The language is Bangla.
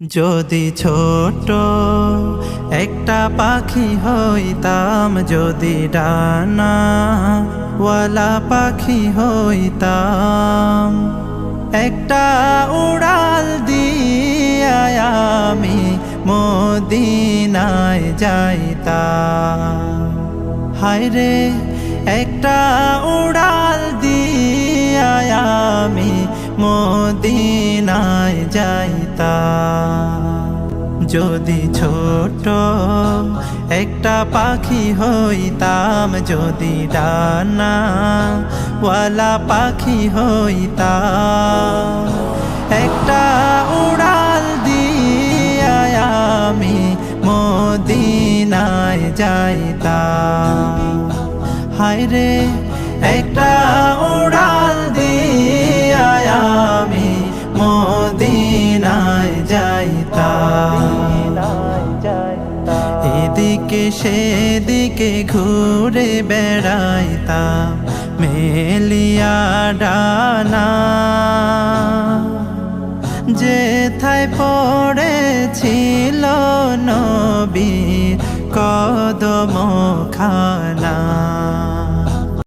যদি ছোট একটা পাখি হইতাম, যদি ডানাওয়ালা পাখি হইতাম, একটা উড়াল দিয়া আমি মদিনায় যাইতাম। হায়রে একটা উড়াল দিয়া আমি মদিনায় যাইতাম। যদি ছোট একটা পাখি হইতাম, যদি ডানাওয়ালা পাখি হইতাম, একটা উড়াল দিয়া আমি মদিনায় যাইতাম। হায়রে একটা উড়াল দিয়া আমি মদিনায় যাইতাম। এদিকে সেদিকে ঘুরে বেড়াইতাম মেলিয়া ডানা, যেথায় পড়েছিল নবীর কদম খানা।